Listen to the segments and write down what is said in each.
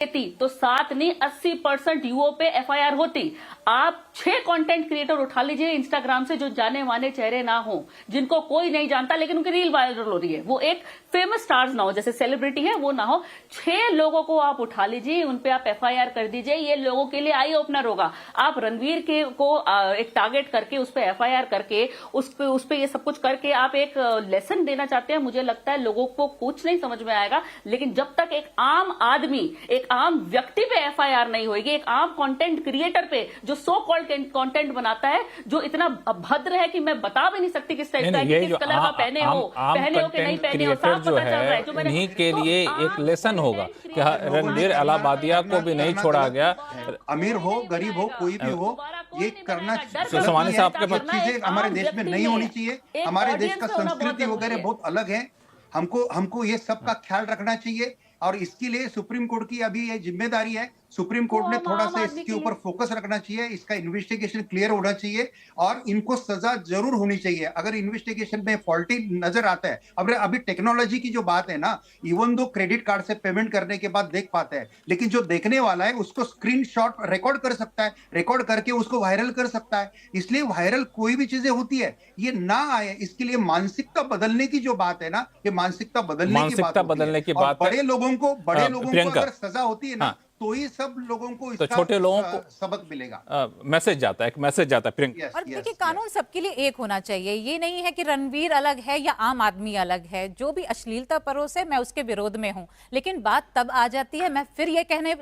तो 7 नहीं 80% युवाओं पे एफआईआर होती। आप 6 कंटेंट क्रिएटर उठा लीजिए इंस्टाग्राम से जो जाने माने चेहरे ना हो, जिनको कोई नहीं जानता लेकिन उनकी रील वायरल हो रही है, वो एक फेमस स्टार्स ना हो, जैसे सेलिब्रिटी है वो ना हो, 6 लोगों को आप उठा लीजिए, उन पे आप एफआईआर कर दीजिए। ये लोगों के लिए आई ओपनर होगा। आप रणवीर को एक टारगेट करके उस पर एफआईआर करके उस पे ये सब कुछ करके आप एक लेसन देना चाहते हैं। मुझे लगता है लोगों को कुछ नहीं समझ में आएगा। लेकिन जब तक एक आम आदमी, एक आम व्यक्ति पे एफआईआर नहीं होगी, एक आम कंटेंट क्रिएटर पे जो सो कॉल्ड कंटेंट बनाता है, जो इतना भद्र है कि मैं बता भी नहीं सकती किस टाइप का, किस कलर का पहने हो कि नहीं पहने हो, साफ पता चल रहा है। जो उन्हीं के लिए एक लेसन होगा कि रणवीर अलाहाबादिया को भी नहीं छोड़ा गया। अमीर हो गरीब हो कोई भी हो, ये करना सोमानी साहब के चीजें हमारे देश में नहीं होनी चाहिए। हमारे देश का संस्कृति वगैरह बहुत अलग है। हमको ये सब का ख्याल रखना चाहिए और इसके लिए सुप्रीम कोर्ट की अभी ये जिम्मेदारी है। सुप्रीम कोर्ट ने थोड़ा सा इसके ऊपर फोकस रखना चाहिए, इसका इन्वेस्टिगेशन क्लियर होना चाहिए और इनको सजा जरूर होनी चाहिए अगर इन्वेस्टिगेशन में फॉल्टी नजर आता है। अब अभी टेक्नोलॉजी की जो बात है ना, इवन दो क्रेडिट कार्ड से पेमेंट करने के बाद देख पाते हैं, लेकिन जो देखने वाला है उसको स्क्रीनशॉट रिकॉर्ड कर सकता है, रिकॉर्ड करके उसको वायरल कर सकता है। इसलिए वायरल कोई भी चीजें होती है, ये ना आए, इसके लिए मानसिकता बदलने की जो बात है ना, ये मानसिकता बदलने की बात है। बड़े लोगों को अगर सजा होती है ना, तो ही सब लोगों को इसका छोटे लोगों को सबक मिलेगा। मैसेज जाता है, एक मैसेज जाता है प्रियंका। और देखिए कानून सबके लिए एक होना चाहिए। ये नहीं है कि रणवीर अलग है या आम आदमी अलग है। जो भी अश्लीलता परोसे मैं उसके विरोध में हूं, लेकिन बात तब आ जाती है, मैं फिर ये कहने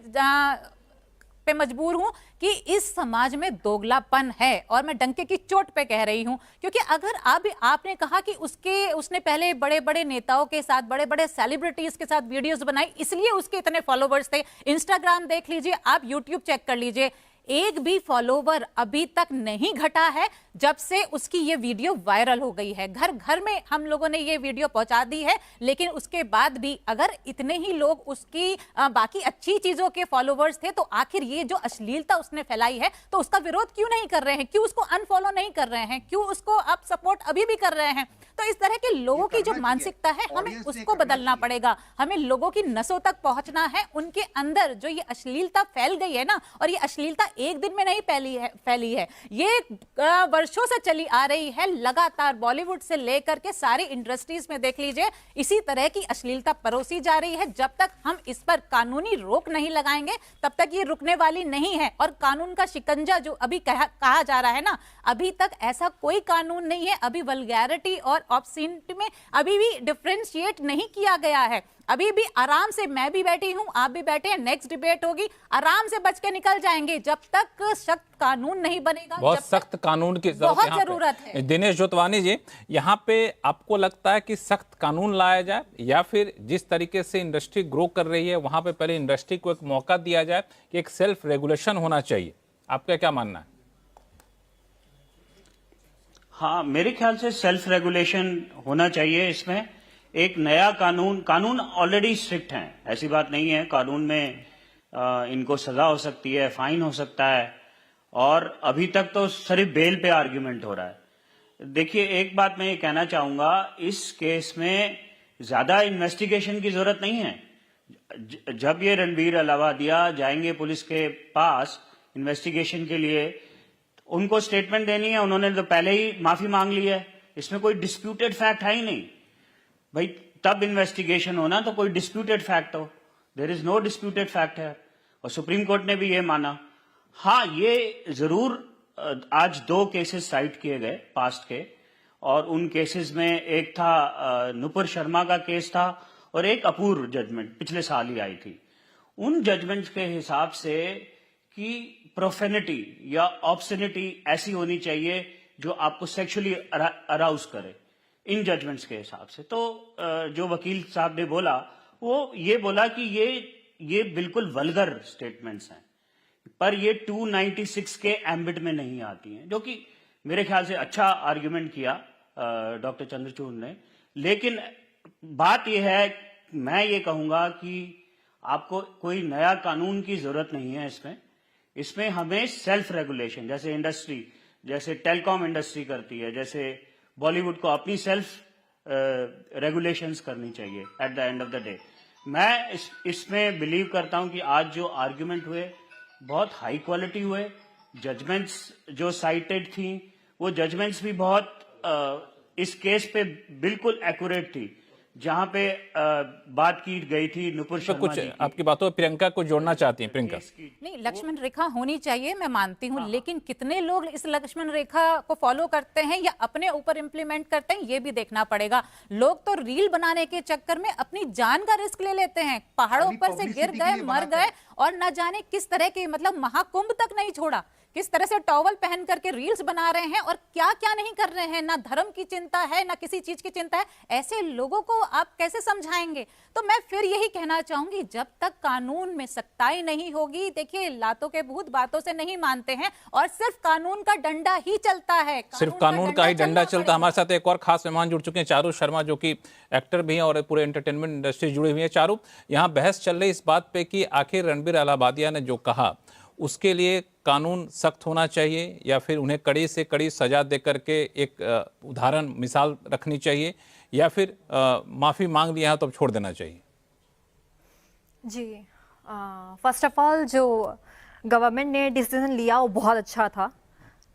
पे मजबूर हूं कि इस समाज में दोगलापन है और मैं डंके की चोट पे कह रही हूं। क्योंकि अगर आपने कहा कि उसने पहले बड़े बड़े नेताओं के साथ, बड़े बड़े सेलिब्रिटीज के साथ वीडियोस बनाई, इसलिए उसके इतने फॉलोवर्स थे। इंस्टाग्राम देख लीजिए, आप यूट्यूब चेक कर लीजिए, एक भी फॉलोवर अभी तक नहीं घटा है जब से उसकी ये वीडियो वायरल हो गई है। घर घर में हम लोगों ने ये वीडियो पहुंचा दी है, लेकिन उसके बाद भी अगर इतने ही लोग उसकी बाकी अच्छी चीजों के फॉलोवर्स थे, तो आखिर ये जो अश्लीलता उसने फैलाई है, तो उसका विरोध क्यों नहीं कर रहे हैं? क्यों उसको अनफॉलो नहीं कर रहे हैं? क्यों उसको आप सपोर्ट अभी भी कर रहे हैं? तो इस तरह के लोगों की जो मानसिकता है, हमें उसको बदलना पड़ेगा। हमें लोगों की नसों तक पहुंचना है। उनके अंदर जो ये अश्लीलता फैल गई है ना, और ये अश्लीलता एक दिन में नहीं फैली है, ये वर्षों से चली आ रही है लगातार। बॉलीवुड से लेकर के सारी इंडस्ट्रीज में देख लीजिए, इसी तरह की अश्लीलता परोसी जा रही है। जब तक हम इस पर कानूनी रोक नहीं लगाएंगे, तब तक ये रुकने वाली नहीं है। और कानून का शिकंजा जो अभी कहा जा रहा है ना, अभी तक ऐसा कोई कानून नहीं है। अभी वल्गैरिटी और ऑब्ससीनिटी में अभी भी डिफरेंशिएट नहीं किया गया है। अभी भी आराम से मैं भी बैठी हूं, आप भी बैठे हैं, नेक्स्ट डिबेट होगी, आराम से बच के निकल जाएंगे। जब तक सख्त कानून नहीं बनेगा, बहुत सख्त कानून की बहुत जरूरत है। दिनेश जोतवानी जी, यहाँ पे आपको लगता है कि सख्त कानून लाया जाए, या फिर जिस तरीके से इंडस्ट्री ग्रो कर रही है वहां पे पहले इंडस्ट्री को एक मौका दिया जाए कि एक सेल्फ रेगुलेशन होना चाहिए? आपका क्या मानना है? हाँ, मेरे ख्याल से सेल्फ रेगुलेशन होना चाहिए। इसमें एक नया कानून ऑलरेडी स्ट्रिक्ट है, ऐसी बात नहीं है। कानून में इनको सजा हो सकती है, फाइन हो सकता है, और अभी तक तो सिर्फ बेल पे आर्ग्यूमेंट हो रहा है। देखिए, एक बात मैं ये कहना चाहूंगा, इस केस में ज्यादा इन्वेस्टिगेशन की जरूरत नहीं है। जब ये रणवीर अलाहाबादिया जाएंगे पुलिस के पास इन्वेस्टिगेशन के लिए, उनको स्टेटमेंट देनी है, उन्होंने तो पहले ही माफी मांग ली है। इसमें कोई डिस्प्यूटेड फैक्ट है ही नहीं भाई। तब इन्वेस्टिगेशन होना तो कोई डिस्प्यूटेड फैक्ट हो। There is no disputed fact है, और सुप्रीम कोर्ट ने भी ये माना। हाँ, ये जरूर आज 2 केसेस साइट किए गए पास्ट के, और उन केसेस में एक था नुपुर शर्मा का केस था, और एक अपूर्व जजमेंट पिछले साल ही आई थी। उन जजमेंट्स के हिसाब से कि प्रोफेनिटी या ऑब्ससेनिटी ऐसी होनी चाहिए जो आपको सेक्सुअली अराउज करे, इन जजमेंट्स के हिसाब से। तो जो वकील साहब ने बोला, वो ये बोला कि ये बिल्कुल वल्गर स्टेटमेंट्स हैं, पर ये 296 के एम्बिट में नहीं आती हैं, जो कि मेरे ख्याल से अच्छा आर्ग्यूमेंट किया डॉक्टर चंद्रचूड़ ने। लेकिन बात यह है, मैं ये कहूंगा कि आपको कोई नया कानून की जरूरत नहीं है। इसमें हमें सेल्फ रेगुलेशन, जैसे इंडस्ट्री, जैसे टेलीकॉम इंडस्ट्री करती है, जैसे बॉलीवुड को अपनी सेल्फ रेगुलेशंस करनी चाहिए at the end of the day. मैं इसमें बिलीव करता हूं कि आज जो आर्ग्यूमेंट हुए बहुत हाई क्वालिटी हुए, जजमेंट्स जो साइटेड थी वो जजमेंट्स भी बहुत इस केस पे बिल्कुल एक्यूरेट थी, जहां पे बात की गई थी नुपुर तो शर्मा कुछ जी की। आपकी बातों में प्रियंका को जोड़ना चाहती हैं। प्रियंका, नहीं, लक्ष्मण रेखा होनी चाहिए, मैं मानती हूँ, लेकिन कितने लोग इस लक्ष्मण रेखा को फॉलो करते हैं या अपने ऊपर इंप्लीमेंट करते हैं, ये भी देखना पड़ेगा। लोग तो रील बनाने के चक्कर में अपनी जान का रिस्क ले लेते हैं, पहाड़ों पर से गिर गए, मर गए, और न जाने किस तरह के, मतलब महाकुंभ तक नहीं छोड़ा, किस तरह से टॉवल पहन करके रील्स बना रहे हैं और क्या क्या नहीं कर रहे हैं। ना धर्म की चिंता है, ना किसी चीज की चिंता है। ऐसे लोगों को आप कैसे समझाएंगे? तो मैं फिर यही कहना चाहूंगी, जब तक कानून में सख्ताई नहीं होगी, देखिए लातों के भूत बातों से नहीं मानते हैं और सिर्फ कानून का डंडा ही चलता है। सिर्फ कानून का ही डंडा चलता है। हमारे साथ एक और खास मेहमान जुड़ चुके हैं, चारू शर्मा, जो कि एक्टर भी हैं और पूरे एंटरटेनमेंट इंडस्ट्री जुड़ी हुई है। चारू, यहाँ बहस चल रही इस बात पे कि आखिर रणबीर अलाहाबादिया ने जो कहा उसके लिए कानून सख्त होना चाहिए या फिर उन्हें कड़ी से कड़ी सजा दे करके एक उदाहरण मिसाल रखनी चाहिए, या फिर माफ़ी मांग लिया है तो अब छोड़ देना चाहिए? जी, फर्स्ट ऑफ ऑल जो गवर्नमेंट ने डिसीजन लिया वो बहुत अच्छा था।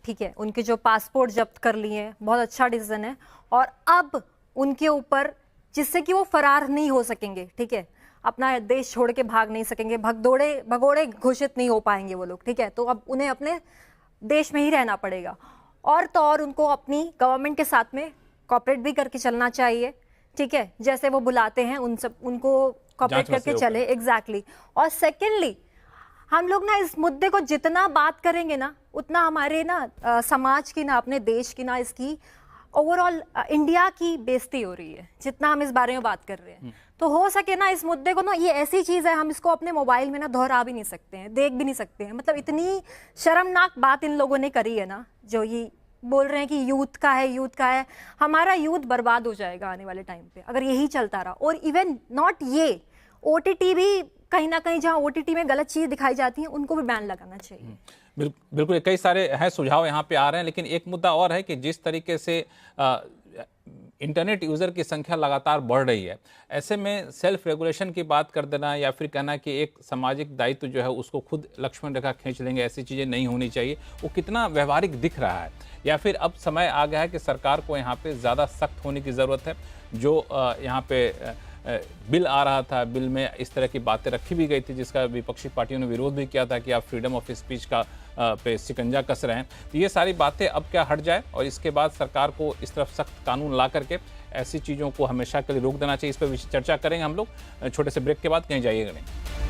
ठीक है, उनके जो पासपोर्ट जब्त कर लिए बहुत अच्छा डिसीजन है, और अब उनके ऊपर जिससे कि वो फरार नहीं हो सकेंगे, ठीक है, अपना देश छोड़ के भाग नहीं सकेंगे, भगोड़े घोषित नहीं हो पाएंगे वो लोग। ठीक है, तो अब उन्हें अपने देश में ही रहना पड़ेगा, और तो और उनको अपनी गवर्नमेंट के साथ में कॉपरेट भी करके चलना चाहिए। ठीक है, जैसे वो बुलाते हैं उनको कॉपरेट करके चले। एग्जैक्टली। और सेकेंडली, हम लोग ना इस मुद्दे को जितना बात करेंगे ना, उतना हमारे ना समाज की, ना अपने देश की, ना इसकी ओवरऑल इंडिया की बेइज्जती हो रही है, जितना हम इस बारे में बात कर रहे हैं। तो हो सके ना इस मुद्दे को ना, ये ऐसी चीज है, हम इसको अपने मोबाइल में ना दोहरा भी नहीं सकते हैं, देख भी नहीं सकते हैं। मतलब इतनी शर्मनाक बात इन लोगों ने करी है ना, जो ये बोल रहे हैं कि यूथ का है। हमारा यूथ बर्बाद हो जाएगा आने वाले टाइम पे अगर यही चलता रहा। और इवन नॉट ये, OTT भी कहीं ना कहीं, जहाँ OTT में गलत चीज दिखाई जाती है, उनको भी बैन लगाना चाहिए। बिल्कुल, कई सारे हैं सुझाव यहाँ पे आ रहे हैं, लेकिन एक मुद्दा और है कि जिस तरीके से इंटरनेट यूज़र की संख्या लगातार बढ़ रही है, ऐसे में सेल्फ रेगुलेशन की बात कर देना या फिर कहना कि एक सामाजिक दायित्व जो है उसको खुद लक्ष्मण रेखा खींच लेंगे, ऐसी चीज़ें नहीं होनी चाहिए, वो कितना व्यवहारिक दिख रहा है? या फिर अब समय आ गया है कि सरकार को यहाँ पे ज़्यादा सख्त होने की ज़रूरत है? जो यहाँ पे बिल आ रहा था, बिल में इस तरह की बातें रखी भी गई थी जिसका विपक्षी पार्टियों ने विरोध भी किया था कि आप फ्रीडम ऑफ स्पीच का पे शिकंजा कस रहे हैं। तो ये सारी बातें अब क्या हट जाए और इसके बाद सरकार को इस तरफ सख्त कानून ला करके ऐसी चीज़ों को हमेशा के लिए रोक देना चाहिए? इस पर चर्चा करेंगे हम लोग छोटे से ब्रेक के बाद, कहीं जाइएगा नहीं।